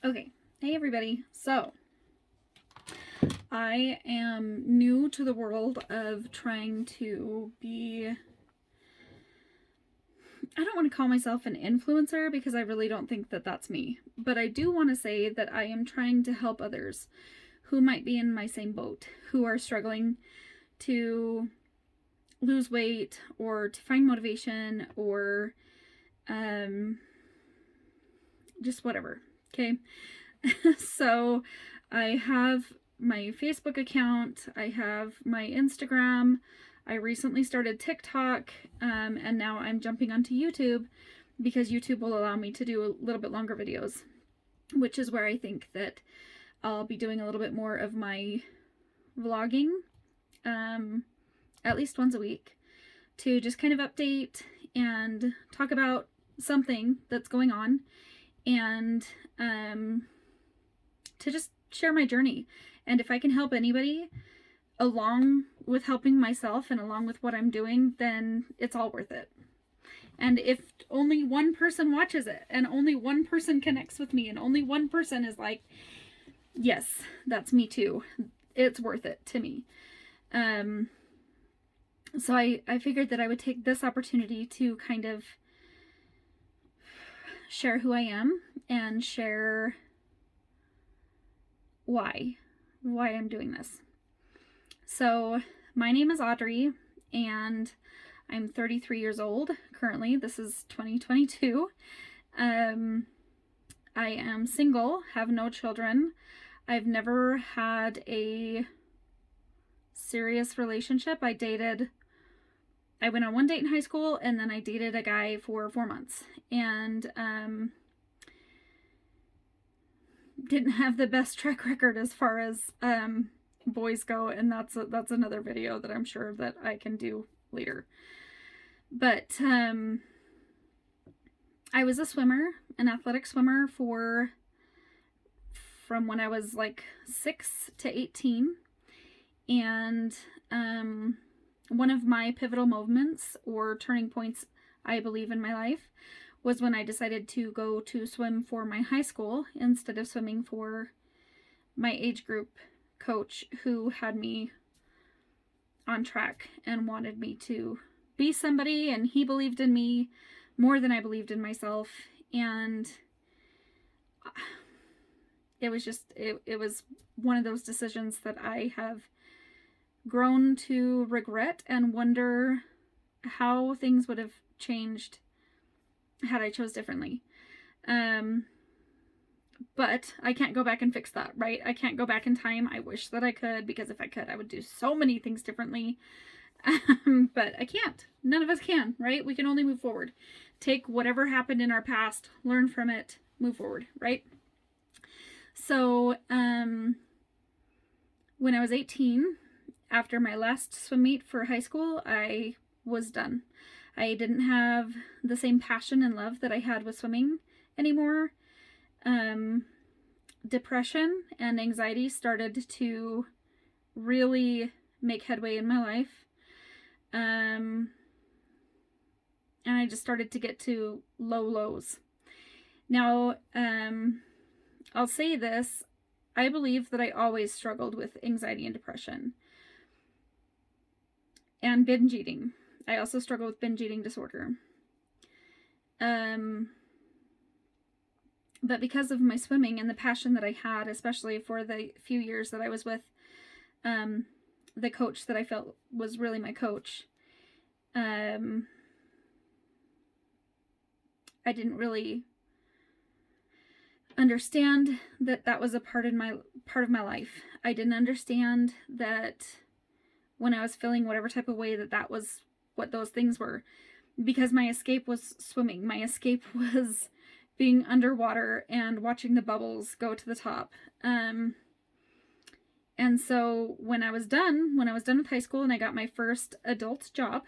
Okay, hey everybody. So, I am new to the world of trying to be. I don't want to call myself an influencer because I really don't think that that's me. But I do want to say that I am trying to help others who might be in my same boat, who are struggling to lose weight or to find motivation or just whatever. Okay. So I have my Facebook account, I have my Instagram, I recently started TikTok, and now I'm jumping onto YouTube because YouTube will allow me to do a little bit longer videos, which is where I think that I'll be doing a little bit more of my vlogging, at least once a week, to just kind of update and talk about something that's going on and to just share my journey. And if I can help anybody along with helping myself and along with what I'm doing, then it's all worth it. And if only one person watches it and only one person connects with me and only one person is like, yes, that's me too, it's worth it to me. So I figured that I would take this opportunity to kind of share who I am and share why I'm doing this. So my name is Audrey and I'm 33 years old currently. This is 2022. I am single, have no children. I've never had a serious relationship. I went on one date in high school and then I dated a guy for 4 months and didn't have the best track record as far as boys go, and that's another video that I'm sure that I can do later. But I was a swimmer, an athletic swimmer from when I was like 6 to 18, and one of my pivotal moments or turning points, I believe, in my life was when I decided to go to swim for my high school instead of swimming for my age group coach, who had me on track and wanted me to be somebody, and he believed in me more than I believed in myself. And it was just it was one of those decisions that I have grown to regret and wonder how things would have changed had I chose differently. But I can't go back and fix that, right? I can't go back in time. I wish that I could, because if I could, I would do so many things differently. But I can't. None of us can, right? We can only move forward. Take whatever happened in our past, learn from it, move forward, right? So, when I was 18, after my last swim meet for high school, I was done. I didn't have the same passion and love that I had with swimming anymore. Depression and anxiety started to really make headway in my life. And I just started to get to low lows. Now, I'll say this. I believe that I always struggled with anxiety and depression. And binge eating. I also struggle with binge eating disorder. But because of my swimming and the passion that I had, especially for the few years that I was with the coach that I felt was really my coach, I didn't really understand that was a part of my life. I didn't understand that when I was feeling whatever type of way that was what those things were, because my escape was swimming. My escape was being underwater and watching the bubbles go to the top. And so when I was done with high school and I got my first adult job,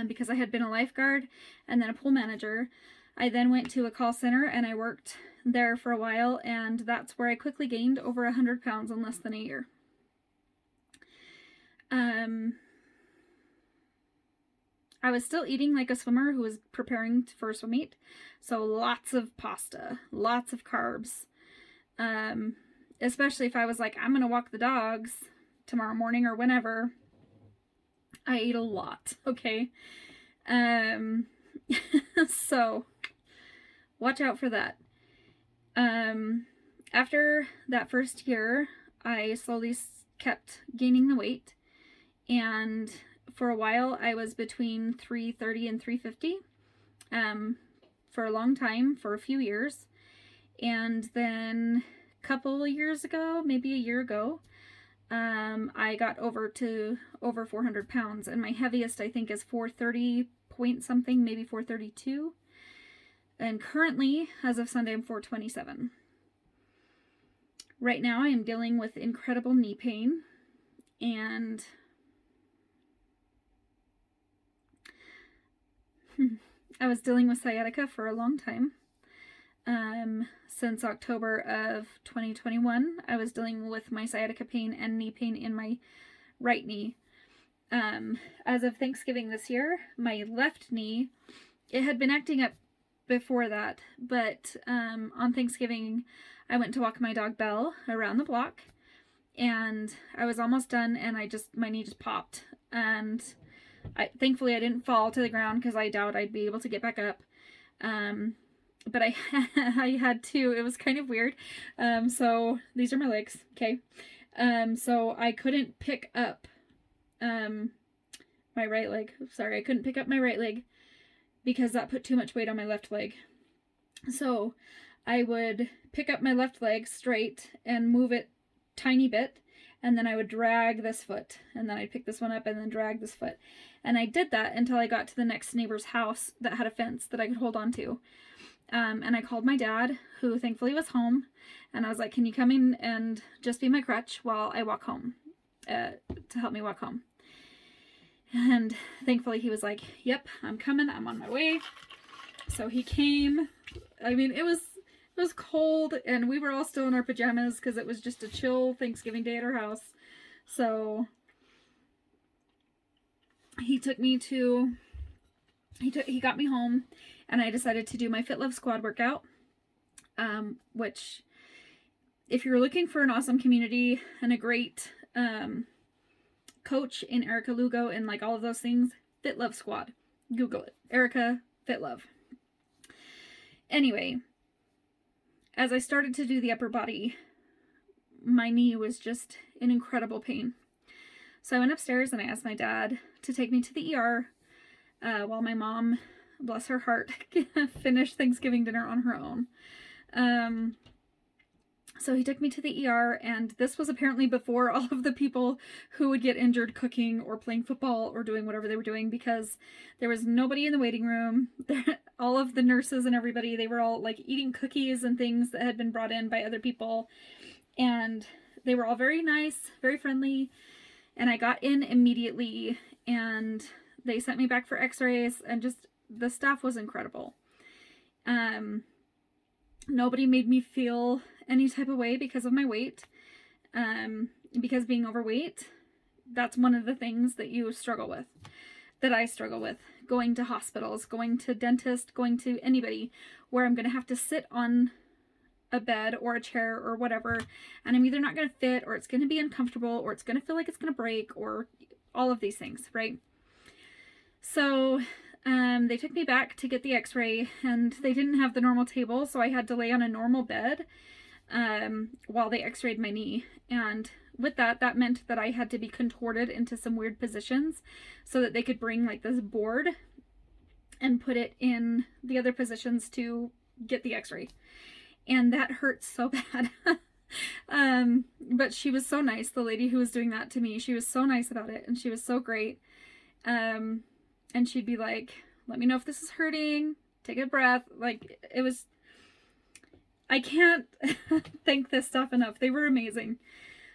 because I had been a lifeguard and then a pool manager, I then went to a call center and I worked there for a while, and that's where I quickly gained over 100 pounds in less than a year. I was still eating like a swimmer who was preparing for a swim meet. So lots of pasta, lots of carbs, Um, Especially if I was like, I'm going to walk the dogs tomorrow morning or whenever. I ate a lot, okay? Um, so watch out for that. After that first year, I slowly kept gaining the weight, and for a while I was between 330 and 350 for a long time, for a few years. And then a couple of years ago, maybe a year ago, I got over 400 pounds, and my heaviest I think is 430 point something, maybe 432. And currently, as of Sunday, I'm 427. Right now, I am dealing with incredible knee pain, and I was dealing with sciatica for a long time. Since October of 2021, I was dealing with my sciatica pain and knee pain in my right knee. As of Thanksgiving this year, my left knee, it had been acting up before that, but on Thanksgiving, I went to walk my dog Belle around the block, and I was almost done, and my knee just popped, and thankfully I didn't fall to the ground because I doubt I'd be able to get back up. But I had to. It was kind of weird. So these are my legs, okay? So I couldn't pick up my right leg. Sorry, I couldn't pick up my right leg because that put too much weight on my left leg. So I would pick up my left leg straight and move it tiny bit, and then I would drag this foot, and then I'd pick this one up and then drag this foot. And I did that until I got to the next neighbor's house that had a fence that I could hold on to. And I called my dad, who thankfully was home, and I was like, can you come in and just be my crutch while I walk home, to help me walk home? And thankfully he was like, yep, I'm coming, I'm on my way. So he came. I mean, it was cold, and we were all still in our pajamas because it was just a chill Thanksgiving day at our house. So he took me to, he got me home, and I decided to do my Fit Love Squad workout, which, if you're looking for an awesome community and a great coach in Erica Lugo and like all of those things, Fit Love Squad. Google it. Erica Fit Love. Anyway, as I started to do the upper body, my knee was just in incredible pain. So I went upstairs and I asked my dad to take me to the ER while my mom, bless her heart, finished Thanksgiving dinner on her own. So he took me to the ER, and this was apparently before all of the people who would get injured cooking or playing football or doing whatever they were doing, because there was nobody in the waiting room. All of the nurses and everybody, they were all like eating cookies and things that had been brought in by other people, and they were all very nice, very friendly. And I got in immediately, and they sent me back for x-rays, and just the staff was incredible. Nobody made me feel any type of way because of my weight. Because being overweight, that's one of the things that you struggle with, that I struggle with. Going to hospitals, going to dentist, going to anybody where I'm going to have to sit on a bed or a chair or whatever, and I'm either not going to fit, or it's going to be uncomfortable, or it's going to feel like it's going to break, or all of these things, right? So they took me back to get the x-ray, and they didn't have the normal table, so I had to lay on a normal bed while they x-rayed my knee. And with that meant that I had to be contorted into some weird positions so that they could bring like this board and put it in the other positions to get the x-ray. And that hurt so bad. But she was so nice, the lady who was doing that to me. She was so nice about it, and she was so great. And she'd be like, let me know if this is hurting, take a breath. Like, it was, I can't thank this stuff enough. They were amazing.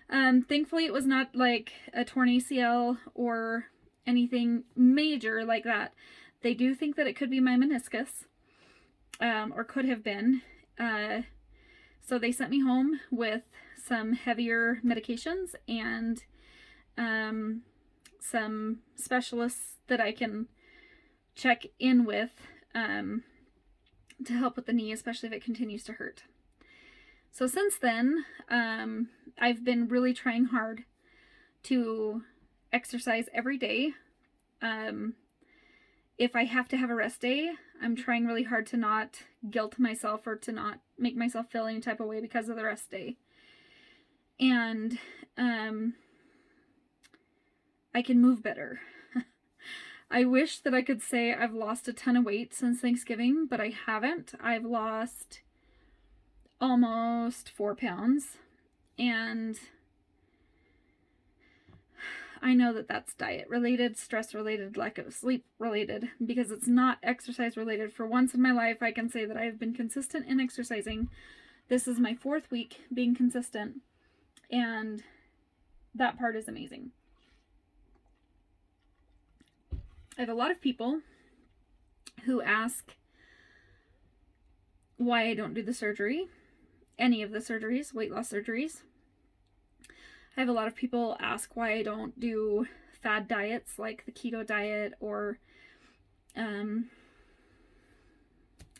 Thankfully it was not like a torn ACL or anything major like that. They do think that it could be my meniscus, or could have been. So they sent me home with some heavier medications and some specialists that I can check in with to help with the knee, especially if it continues to hurt. So since then, I've been really trying hard to exercise every day. If I have to have a rest day, I'm trying really hard to not guilt myself or to not make myself feel any type of way because of the rest day. And I can move better. I wish that I could say I've lost a ton of weight since Thanksgiving, but I haven't. I've lost almost 4 pounds, and I know that that's diet related, stress related, lack of sleep related, because it's not exercise related. For once in my life, I can say that I have been consistent in exercising. This is my 4th week being consistent, and that part is amazing. I have a lot of people who ask why I don't do the surgery, any of the surgeries, weight loss surgeries. I have a lot of people ask why I don't do fad diets like the keto diet or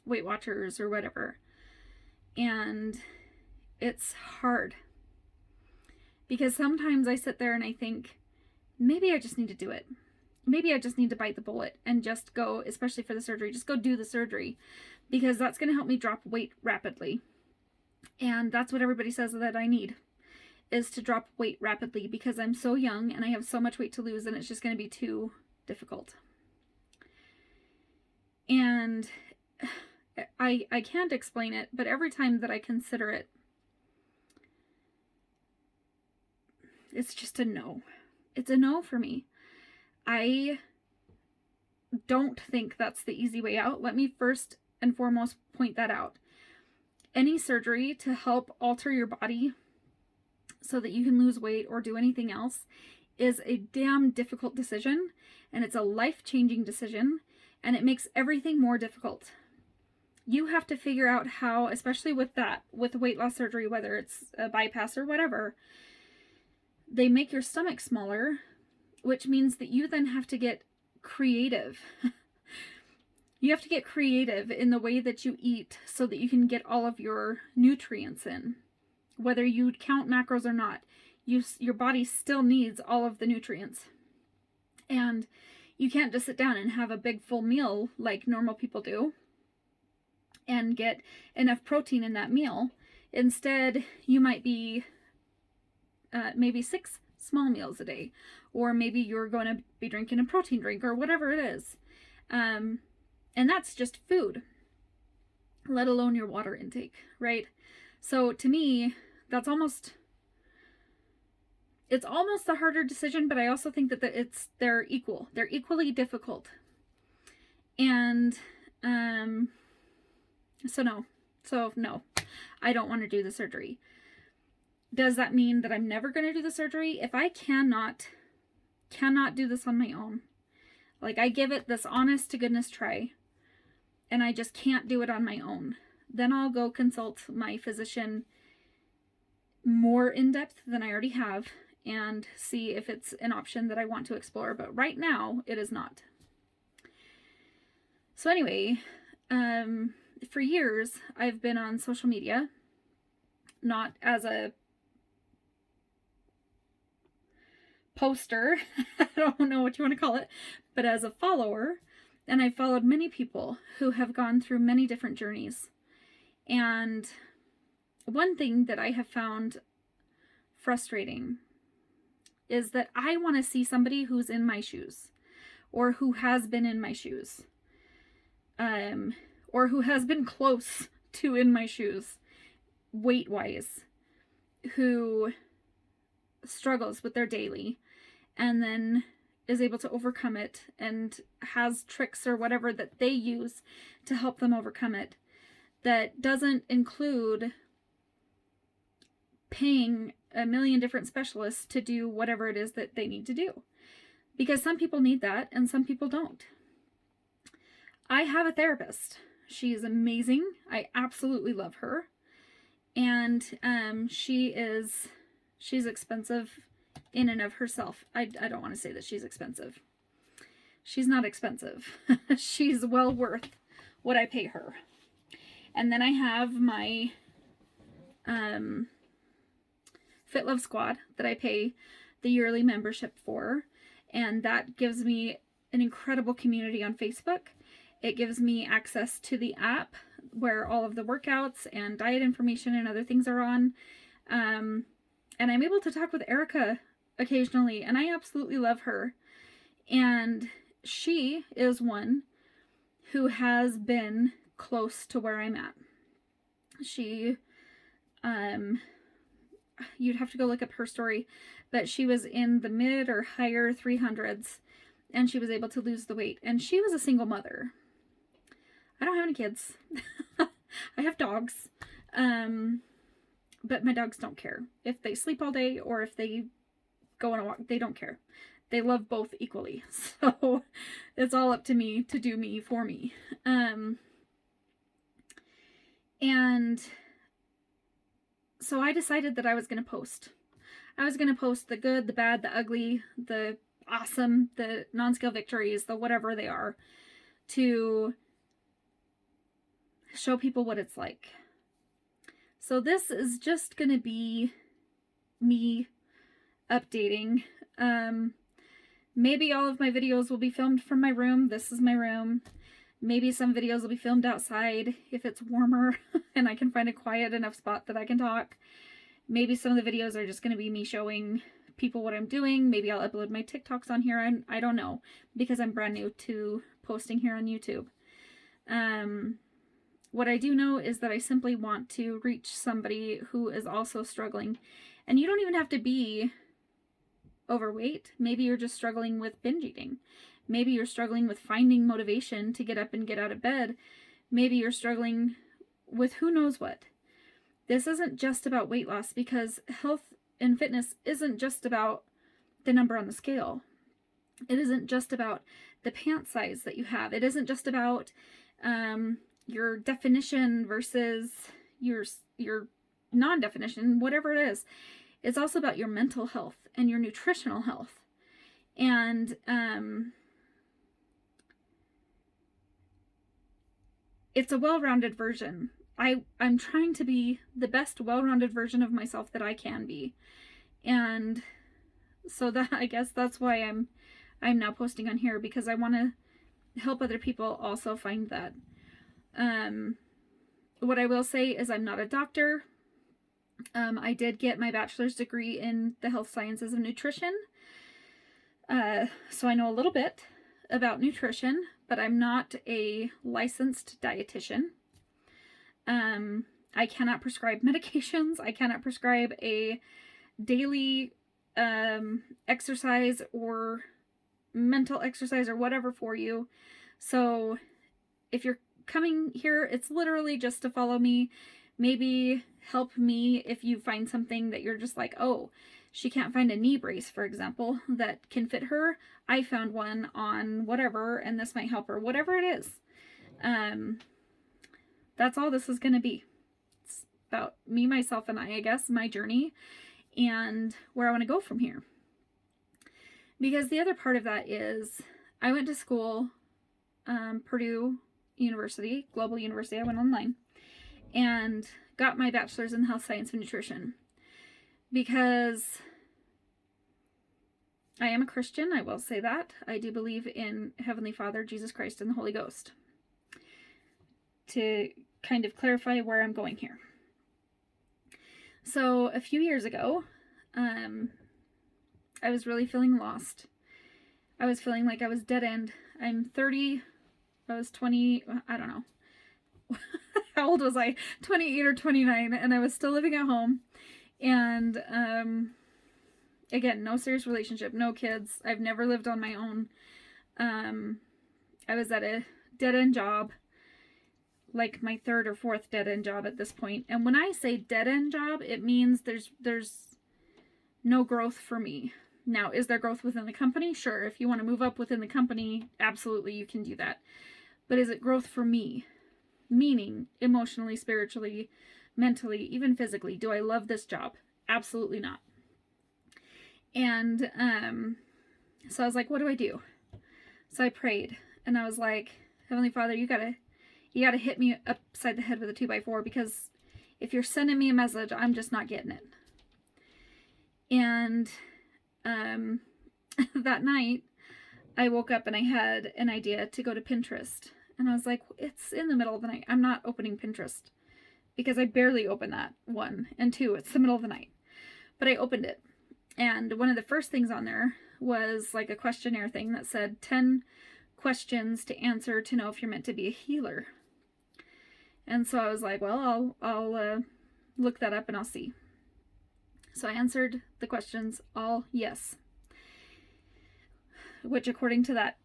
Weight Watchers or whatever. And it's hard because sometimes I sit there and I think, maybe I just need to do it. Maybe I just need to bite the bullet and just go, especially for the surgery, just go do the surgery, because that's going to help me drop weight rapidly. And that's what everybody says that I need, is to drop weight rapidly, because I'm so young and I have so much weight to lose and it's just going to be too difficult. And I can't explain it, but every time that I consider it, it's just a no. It's a no for me. I don't think that's the easy way out. Let me first and foremost point that out. Any surgery to help alter your body so that you can lose weight or do anything else is a damn difficult decision, and it's a life-changing decision, and it makes everything more difficult. You have to figure out how, especially with weight loss surgery, whether it's a bypass or whatever, they make your stomach smaller, which means that you then have to get creative. You have to get creative in the way that you eat so that you can get all of your nutrients in. Whether you count macros or not, your body still needs all of the nutrients. And you can't just sit down and have a big full meal like normal people do and get enough protein in that meal. Instead, you might be maybe 6 small meals a day, or maybe you're going to be drinking a protein drink or whatever it is. And that's just food, let alone your water intake, right? So to me, it's almost the harder decision, but I also think that they're equal. They're equally difficult. And so no, I don't want to do the surgery. Does that mean that I'm never going to do the surgery? If I cannot do this on my own, like I give it this honest to goodness try, and I just can't do it on my own, then I'll go consult my physician more in depth than I already have and see if it's an option that I want to explore. But right now, it is not. So anyway, for years, I've been on social media, not as a poster, I don't know what you want to call it, but as a follower, and I've followed many people who have gone through many different journeys. And one thing that I have found frustrating is that I want to see somebody who's in my shoes, or who has been in my shoes, or who has been close to in my shoes, weight-wise, who struggles with their daily and then is able to overcome it and has tricks or whatever that they use to help them overcome it, that doesn't include paying a million different specialists to do whatever it is that they need to do. Because some people need that and some people don't. I have a therapist. She is amazing. I absolutely love her. And she's expensive in and of herself. I don't want to say that she's expensive. She's not expensive. She's well worth what I pay her. And then I have my Fit Love Squad that I pay the yearly membership for, and that gives me an incredible community on Facebook. It gives me access to the app where all of the workouts and diet information and other things are on. And I'm able to talk with Erica occasionally, and I absolutely love her. And she is one who has been close to where I'm at. She, you'd have to go look up her story, but she was in the mid or higher 300s, and she was able to lose the weight. And she was a single mother. I don't have any kids. I have dogs. But my dogs don't care. If they sleep all day or if they go on a walk, they don't care. They love both equally. So it's all up to me to do me for me. And so I decided that I was going to post. I was going to post the good, the bad, the ugly, the awesome, the non-scale victories, the whatever they are, to show people what it's like. So this is just going to be me updating. Maybe all of my videos will be filmed from my room. This is my room. Maybe some videos will be filmed outside if it's warmer and I can find a quiet enough spot that I can talk. Maybe some of the videos are just going to be me showing people what I'm doing. Maybe I'll upload my TikToks on here. I don't know, because I'm brand new to posting here on YouTube. What I do know is that I simply want to reach somebody who is also struggling. And you don't even have to be overweight. Maybe you're just struggling with binge eating. Maybe you're struggling with finding motivation to get up and get out of bed. Maybe you're struggling with who knows what. This isn't just about weight loss, because health and fitness isn't just about the number on the scale. It isn't just about the pant size that you have. It isn't just about your definition versus your non-definition, whatever it is. It's also about your mental health and your nutritional health. And it's a well-rounded version. I'm trying to be the best well-rounded version of myself that I can be. And so that, I guess that's why I'm now posting on here, because I want to help other people also find that. What I will say is I'm not a doctor. I did get my bachelor's degree in the health sciences of nutrition. So I know a little bit about nutrition, but I'm not a licensed dietitian. I cannot prescribe medications. I cannot prescribe a daily exercise or mental exercise or whatever for you. So if you're coming here, it's literally just to follow me, maybe help me if you find something that you're just like, oh, she can't find a knee brace, for example, that can fit her. I found one on whatever, and this might help her, whatever it is. That's all this is going to be. It's about me, myself, and I guess, my journey, and where I want to go from here. Because the other part of that is, I went to school, Purdue University, Global University. I went online and got my bachelor's in health science and nutrition, because I am a Christian. I will say that. I do believe in Heavenly Father, Jesus Christ, and the Holy Ghost. To kind of clarify where I'm going here. So a few years ago, I was really feeling lost. I was feeling like I was dead end. I'm 30. I was 20. I don't know. How old was I? 28 or 29, and I was still living at home. And again, no serious relationship, no kids. I've never lived on my own. I was at a dead-end job, like my third or fourth dead-end job at this point. And when I say dead-end job, it means there's no growth for me. Now, is there growth within the company? Sure. If you want to move up within the company, absolutely, you can do that. But is it growth for me? Meaning, emotionally, spiritually, mentally, even physically. Do I love this job? Absolutely not. And so I was like, what do I do? So I prayed, and I was like, Heavenly Father, you gotta hit me upside the head with a 2x4, because If you're sending me a message, I'm just not getting it. And that night, I woke up and I had an idea to go to Pinterest. And I was like, it's in the middle of the night. I'm not opening Pinterest because I barely open that, 1. And 2, it's the middle of the night. But I opened it. And one of the first things on there was like a questionnaire thing that said 10 questions to answer to know if you're meant to be a healer. And so I was like, well, I'll look that up and I'll see. So I answered the questions all yes. Which according to that,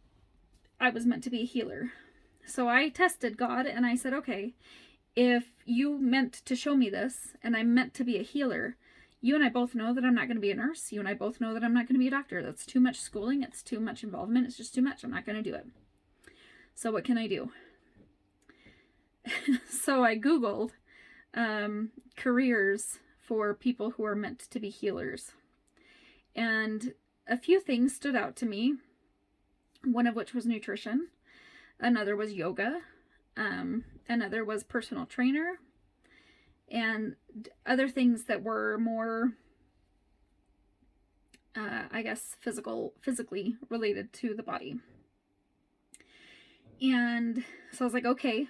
I was meant to be a healer. So I tested God and I said, okay, if you meant to show me this and I'm meant to be a healer, you and I both know that I'm not going to be a nurse. You and I both know that I'm not going to be a doctor. That's too much schooling. It's too much involvement. It's just too much. I'm not going to do it. So what can I do? So I Googled careers for people who are meant to be healers. And a few things stood out to me. One of which was nutrition. Another was yoga. Another was personal trainer. And other things that were more, I guess, physically related to the body. And so I was like, okay,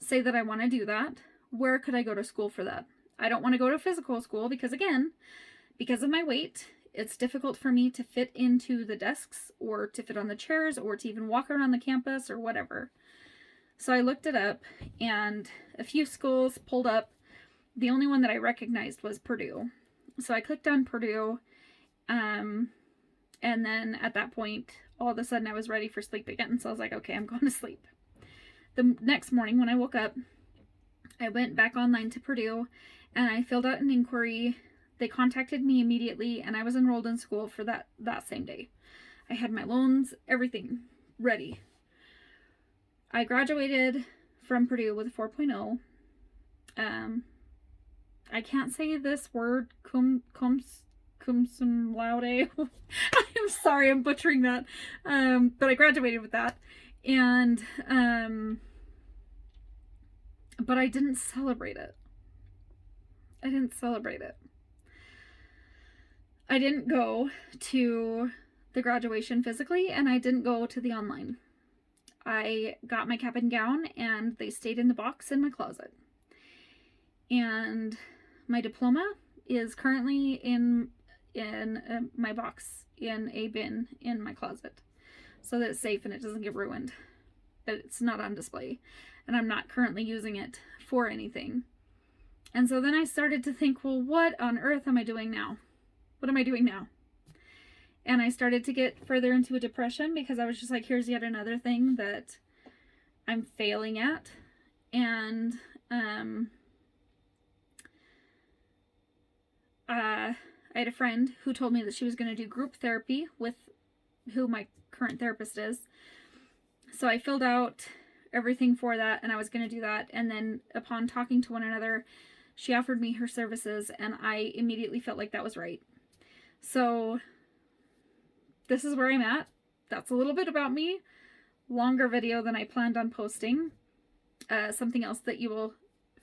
say that I want to do that. Where could I go to school for that? I don't want to go to physical school because, again, because of my weight, it's difficult for me to fit into the desks or to fit on the chairs or to even walk around the campus or whatever. So I looked it up and a few schools pulled up. The only one that I recognized was Purdue. So I clicked on Purdue. And then at that point, all of a sudden I was ready for sleep again. So I was like, okay, I'm going to sleep. The next morning when I woke up, I went back online to Purdue and I filled out an inquiry. They contacted me immediately and I was enrolled in school for that same day. I had my loans, everything ready. I graduated from Purdue with a 4.0. I can't say this word, cum sum laude. I'm sorry, I'm butchering that. But I graduated with that. And, but I didn't celebrate it. I didn't go to the graduation physically, and I didn't go to the online. I got my cap and gown, and they stayed in the box in my closet. And my diploma is currently in my box in a bin in my closet, so that it's safe and it doesn't get ruined. But it's not on display, and I'm not currently using it for anything. And so then I started to think, well, what on earth am I doing now? What am I doing now? And I started to get further into a depression because I was just like, here's yet another thing that I'm failing at. And I had a friend who told me that she was going to do group therapy with who my current therapist is. So I filled out everything for that and I was going to do that. And then upon talking to one another, she offered me her services and I immediately felt like that was right. So this is where I'm at. That's a little bit about me. Longer video than I planned on posting. Something else that you will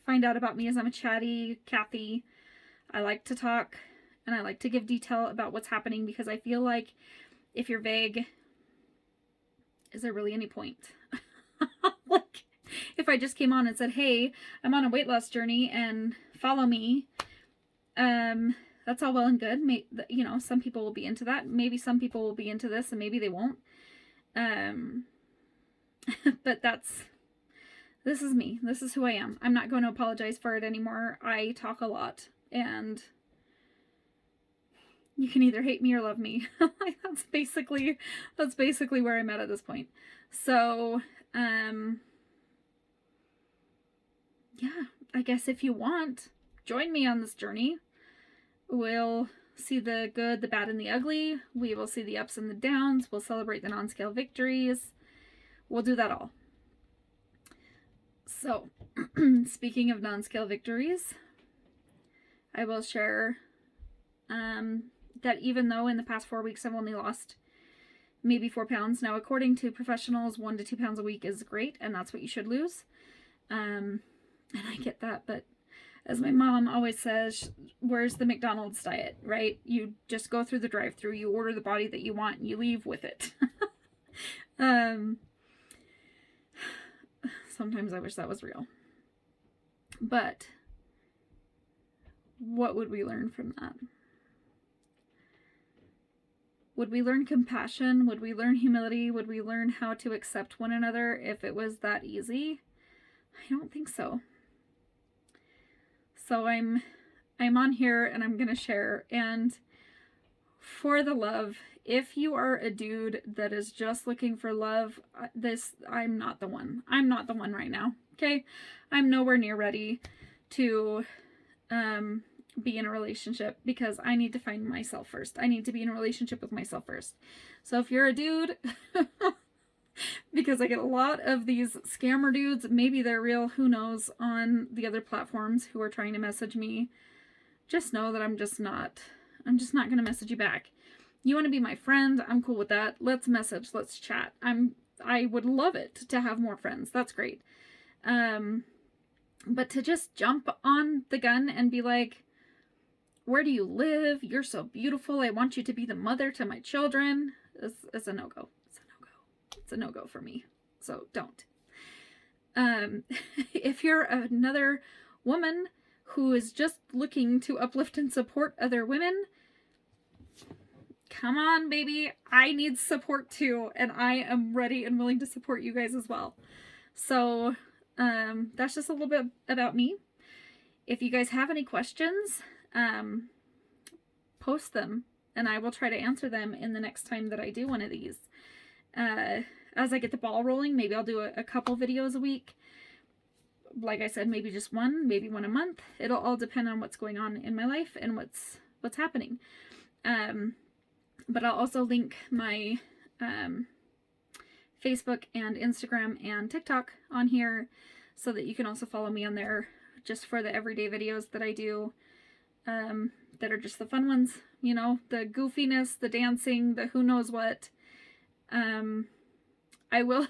find out about me is I'm a chatty Kathy. I like to talk and I like to give detail about what's happening because I feel like if you're vague, is there really any point? Like, if I just came on and said, hey, I'm on a weight loss journey and follow me, that's all well and good. You know, some people will be into that. Maybe some people will be into this and maybe they won't. But this is me. This is who I am. I'm not going to apologize for it anymore. I talk a lot and you can either hate me or love me. Like that's basically where I'm at this point. So, yeah, I guess if you want, join me on this journey. We'll see the good, the bad, and the ugly. We will see the ups and the downs. We'll celebrate the non-scale victories. We'll do that all. So, speaking of non-scale victories, I will share that even though in the past 4 weeks I've only lost maybe 4 pounds. Now, according to professionals, 1 to 2 pounds a week is great, and that's what you should lose. And I get that, but As my mom always says, where's the McDonald's diet, right? You just go through the drive-thru, you order the body that you want, and you leave with it. Sometimes I wish that was real. But what would we learn from that? Would we learn compassion? Would we learn humility? Would we learn how to accept one another if it was that easy? I don't think so. So I'm on here and I'm going to share. And for the love, if you are a dude that is just looking for love, I'm not the one. I'm not the one right now. Okay? I'm nowhere near ready to be in a relationship because I need to find myself first. I need to be in a relationship with myself first. So if you're a dude, because I get a lot of these scammer dudes, maybe they're real, who knows, on the other platforms who are trying to message me, just know that I'm just not going to message you back. You want to be my friend? I'm cool with that. Let's message, let's chat. I would love it to have more friends. That's great. But to just jump on the gun and be like, where do you live? You're so beautiful. I want you to be the mother to my children. It's a no-go. It's a no-go for me. So don't. If you're another woman who is just looking to uplift and support other women, come on, baby. I need support too. And I am ready and willing to support you guys as well. So that's just a little bit about me. If you guys have any questions, post them and I will try to answer them in the next time that I do one of these. As I get the ball rolling, maybe I'll do a couple videos a week. Like I said, maybe just one, maybe one a month. It'll all depend on what's going on in my life and what's happening. But I'll also link my Facebook and Instagram and TikTok on here so that you can also follow me on there just for the everyday videos that I do, that are just the fun ones, you know, the goofiness, the dancing, the who knows what. I will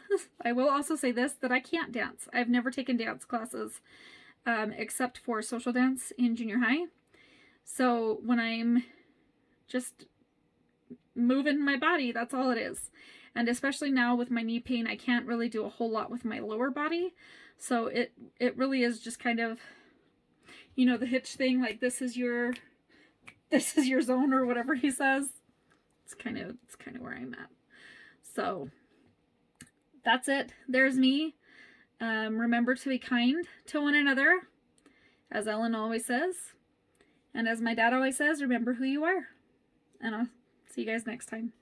also say this, that I can't dance. I've never taken dance classes, except for social dance in junior high. So when I'm just moving my body, that's all it is. And especially now with my knee pain, I can't really do a whole lot with my lower body. So it really is just kind of, you know, the Hitch thing, like this is your zone or whatever he says. It's kind of where I'm at. So that's it. There's me. Remember to be kind to one another, as Ellen always says. And as my dad always says, remember who you are. And I'll see you guys next time.